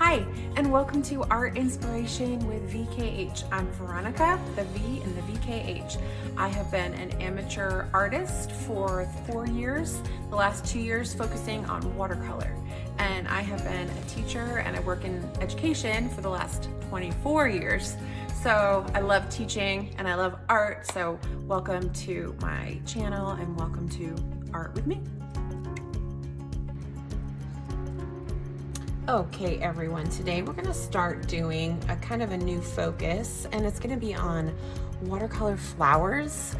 Hi, and welcome to Art Inspiration with VKH. I'm Veronica, the V in the VKH. I have been an amateur artist for 4 years, the last 2 years focusing on watercolor. And I have been a teacher and I work in education for the last 24 years. So I love teaching and I love art. So welcome to my channel and welcome to Art with me. Okay everyone, today we're gonna start doing a kind of a new focus, and it's gonna be on watercolor flowers.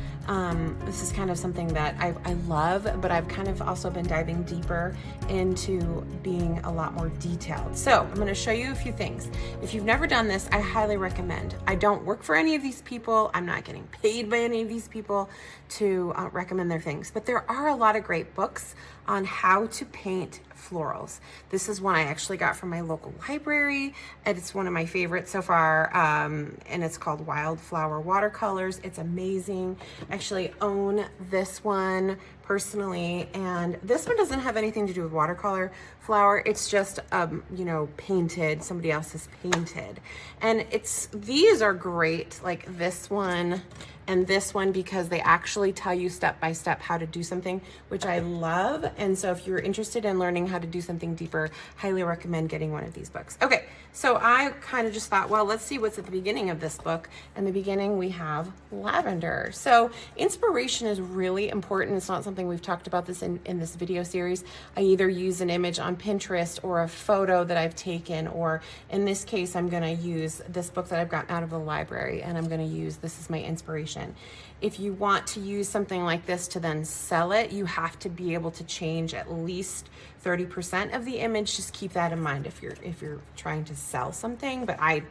This is kind of something that I love, but I've kind of also been diving deeper into being a lot more detailed. So I'm gonna show you a few things. If you've never done this, I highly recommend. I don't work for any of these people. I'm not getting paid by any of these people to recommend their things, but there are a lot of great books on how to paint florals. This is one I actually got from my local library, and it's one of my favorites so far, and it's called Wildflower Watercolors. It's amazing. I actually own this one personally, and this one doesn't have anything to do with watercolor flower. It's just painted, somebody else has painted. And these are great, like this one and this one, because they actually tell you step by step how to do something, which I love. And so if you're interested in learning how to do something deeper, highly recommend getting one of these books. Okay, so I kind of just thought, well, let's see what's at the beginning of this book. In the beginning, we have lavender. So inspiration is really important. It's not something we've talked about this in this video series. I either use an image on Pinterest or a photo that I've taken, or in this case, I'm gonna use this book that I've gotten out of the library, and I'm gonna use this as my inspiration. If you want to use something like this to then sell it, you have to be able to change at least 30% of the image. Just keep that in mind if you're trying to sell something. But I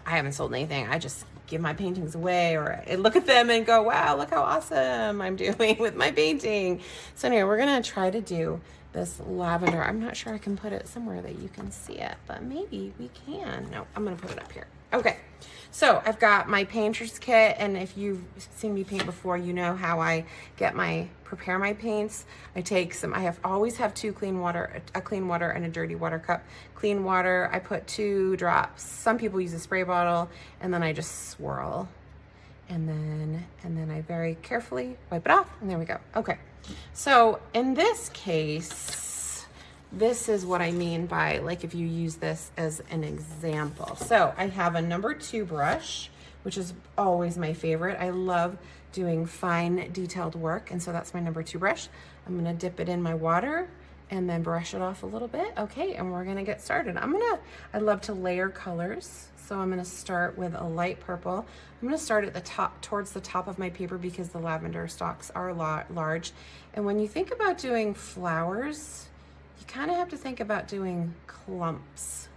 haven't sold anything. I just give my paintings away, or I look at them and go, wow, look how awesome I'm doing with my painting. So anyway, we're gonna try to do this lavender. I'm not sure I can put it somewhere that you can see it, but maybe we can. No, I'm gonna put it up here. Okay, so I've got my painter's kit, and if you've seen me paint before, you know how I prepare my paints. I take some, always have two clean water, a clean water and a dirty water cup. Clean water, I put 2 drops. Some people use a spray bottle, and then I just swirl. And then I very carefully wipe it off, and there we go. Okay, so in this case, this is what I mean by, like, if you use this as an example. So I have a number 2 brush, which is always my favorite. I love doing fine detailed work, and so that's my number 2 brush. I'm gonna dip it in my water and then brush it off a little bit. Okay, and we're gonna get started. I love to layer colors. So I'm gonna start with a light purple. I'm gonna start at the top, towards the top of my paper, because the lavender stalks are large. And when you think about doing flowers, you kind of have to think about doing clumps.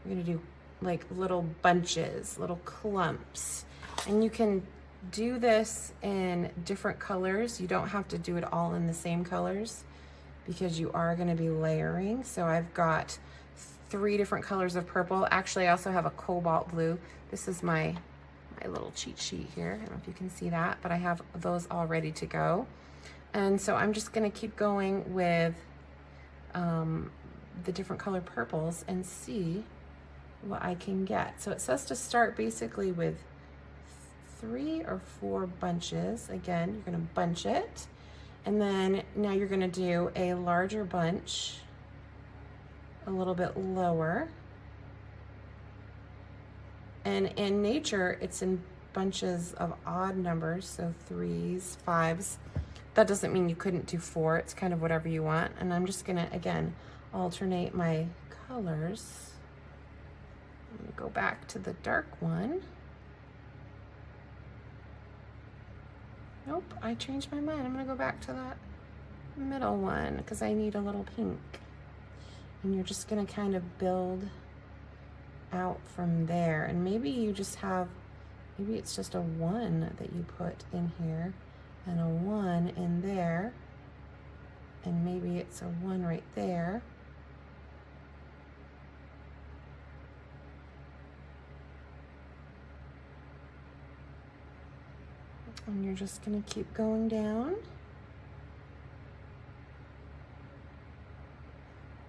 We're gonna do like little bunches, little clumps. And you can do this in different colors. You don't have to do it all in the same colors, because you are gonna be layering. So I've got 3 different colors of purple. Actually, I also have a cobalt blue. This is my little cheat sheet here. I don't know if you can see that, but I have those all ready to go. And so I'm just gonna keep going with the different color purples and see what I can get. So it says to start basically with 3 or 4 bunches. Again, you're gonna bunch it. And then now you're gonna do a larger bunch, a little bit lower. And in nature, it's in bunches of odd numbers, so 3s, 5s. That doesn't mean you couldn't do 4. It's kind of whatever you want. And I'm just gonna, again, alternate my colors. I'm gonna go back to the dark one. Nope, I changed my mind. I'm gonna go back to that middle one, because I need a little pink. And you're just gonna kind of build out from there. And maybe you just have, maybe it's just a 1 that you put in here, and a 1 in there, and maybe it's a 1 right there. And you're just gonna keep going down.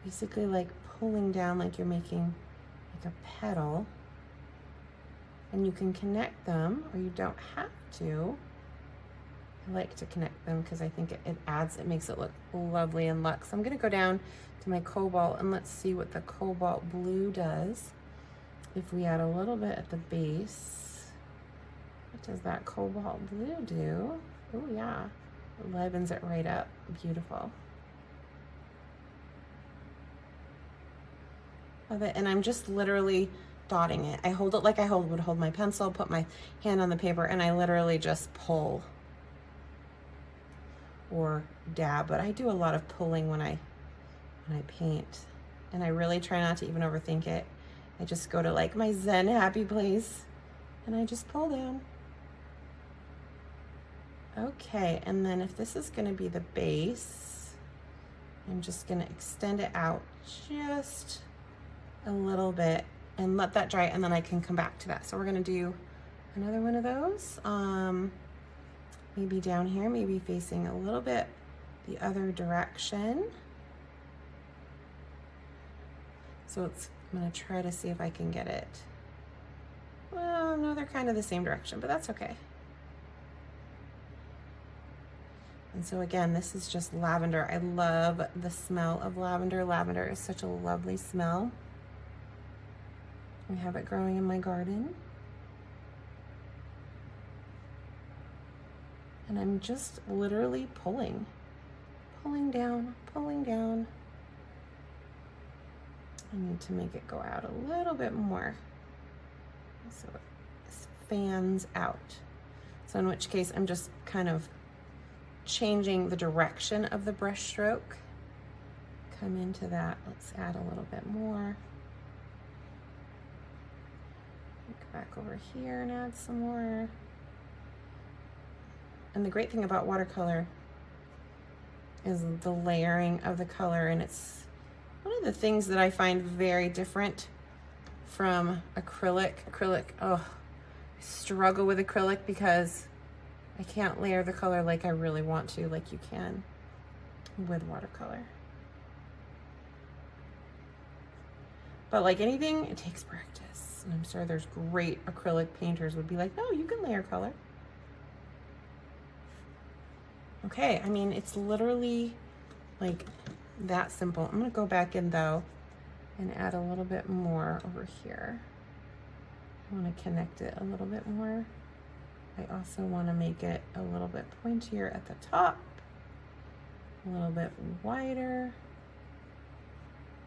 Basically like pulling down like you're making like a petal. And you can connect them, or you don't have to. I like to connect them because I think it makes it look lovely and luxe. So I'm gonna go down to my cobalt and let's see what the cobalt blue does. If we add a little bit at the base, what does that cobalt blue do? Oh yeah, it livens it right up, beautiful. Love it, and I'm just literally dotting it. I hold it like I would hold my pencil, put my hand on the paper, and I literally just pull or dab, but I do a lot of pulling when I paint, and I really try not to even overthink it. I just go to like my zen happy place and I just pull down. Okay, and then if this is gonna be the base, I'm just gonna extend it out just a little bit and let that dry, and then I can come back to that. So we're gonna do another one of those. Maybe down here, maybe facing a little bit the other direction. So I'm gonna try to see if I can get it. Well, no, they're kind of the same direction, but that's okay. And so again, this is just lavender. I love the smell of lavender. Lavender is such a lovely smell. I have it growing in my garden. And I'm just literally pulling down, pulling down. I need to make it go out a little bit more so it fans out. So in which case I'm just kind of changing the direction of the brush stroke. Come into that, let's add a little bit more. Go back over here and add some more. And the great thing about watercolor is the layering of the color, and it's one of the things that I find very different from acrylic. Oh, I struggle with acrylic because I can't layer the color like I really want to, like you can with watercolor. But like anything, it takes practice. And I'm sure there's great acrylic painters would be like, no, you can layer color. Okay, I mean, it's literally like that simple. I'm gonna go back in though and add a little bit more over here. I wanna connect it a little bit more. I also wanna make it a little bit pointier at the top, a little bit wider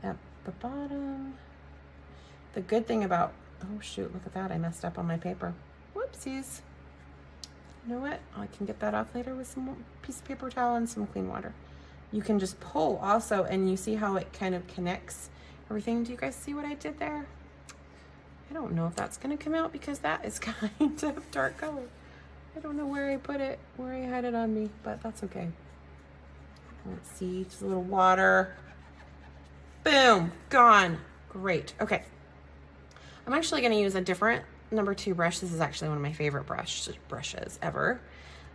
at the bottom. The good thing about, oh shoot, look at that, I messed up on my paper. Whoopsies. You know what? I can get that off later with some piece of paper towel and some clean water. You can just pull also, and you see how it kind of connects everything. Do you guys see what I did there? I don't know if that's gonna come out because that is kind of dark color. I don't know where I put it, where I had it on me, but that's okay. Let's see, just a little water. Boom, gone. Great, okay. I'm actually gonna use a different #2 brush. This is actually one of my favorite brushes ever.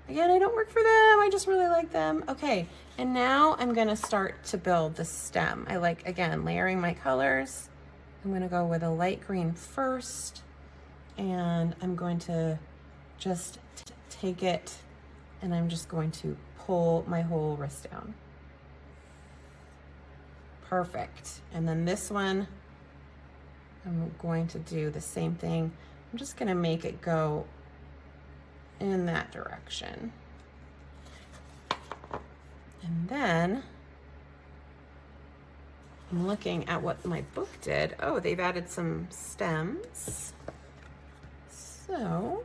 Again, I don't work for them, I just really like them. Okay, and now I'm gonna start to build the stem. I like, again, layering my colors. I'm gonna go with a light green first, and I'm going to just take it, and I'm just going to pull my whole wrist down. Perfect. And then this one, I'm going to do the same thing. I'm just gonna make it go in that direction. And then I'm looking at what my book did. Oh, they've added some stems. So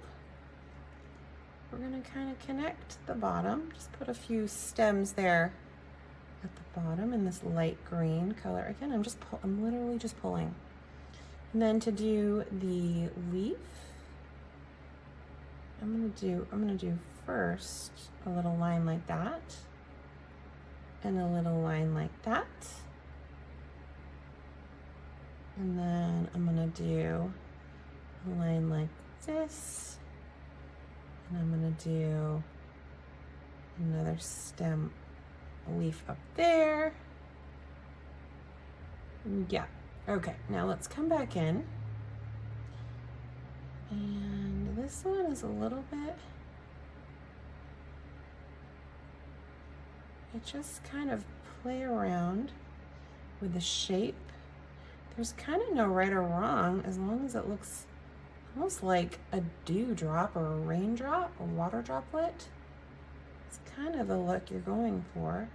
we're gonna kind of connect the bottom. Just put a few stems there at the bottom in this light green color. Again, I'm literally just pulling. And then to do the leaf, I'm gonna do first a little line like that, and a little line like that. And then I'm gonna do a line like this, and I'm gonna do another leaf up there. Yeah, Okay, now let's come back in. And this one is a little bit, I just kind of play around with the shape. There's kind of no right or wrong as long as it looks almost like a dewdrop or a raindrop, a water droplet. It's kind of the look you're going for.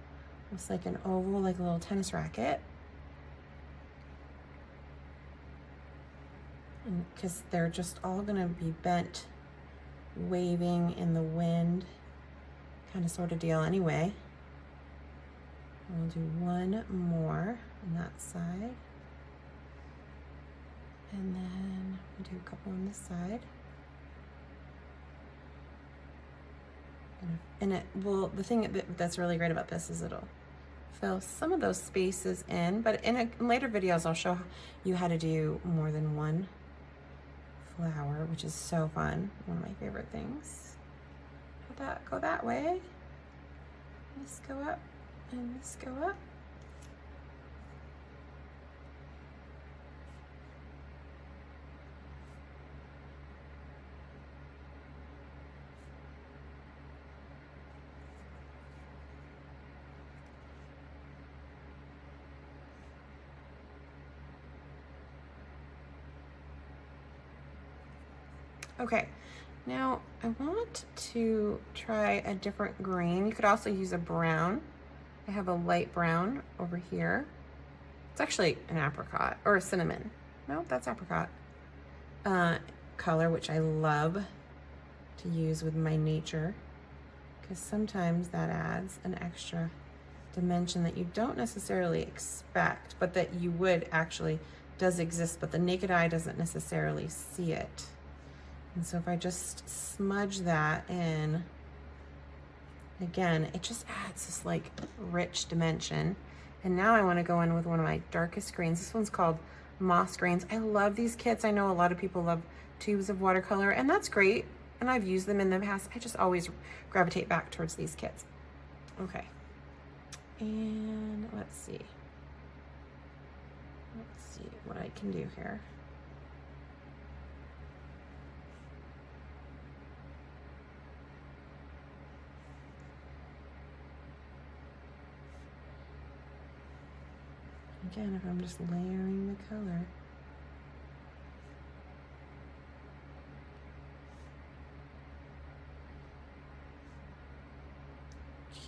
It's like an oval, like a little tennis racket. And because they're just all gonna be bent, waving in the wind, kind of sort of deal anyway. We'll do one more on that side. And then we'll do a couple on this side. And it will, the thing that's really great about this is it'll fill some of those spaces in, but in later videos I'll show you how to do more than one flower, which is so fun. One of my favorite things. Go that way. This go up and this go up. Okay, now I want to try a different green. You could also use a brown. I have a light brown over here. It's actually an apricot or a cinnamon. No, that's apricot color, which I love to use with my nature because sometimes that adds an extra dimension that you don't necessarily expect, but that you would actually does exist, but the naked eye doesn't necessarily see it. And so if I just smudge that in, again, it just adds this like rich dimension. And now I want to go in with one of my darkest greens. This one's called Moss Greens. I love these kits. I know a lot of people love tubes of watercolor, and that's great. And I've used them in the past. I just always gravitate back towards these kits. Okay. And let's see. Let's see what I can do here. Again, if I'm just layering the color.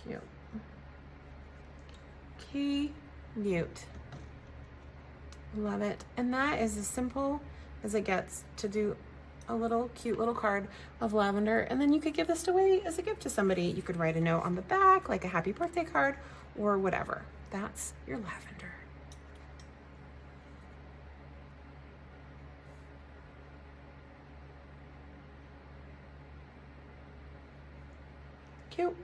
Cute. Cute. Love it. And that is as simple as it gets to do a little cute little card of lavender. And then you could give this away as a gift to somebody. You could write a note on the back, like a happy birthday card or whatever. That's your lavender. Cute.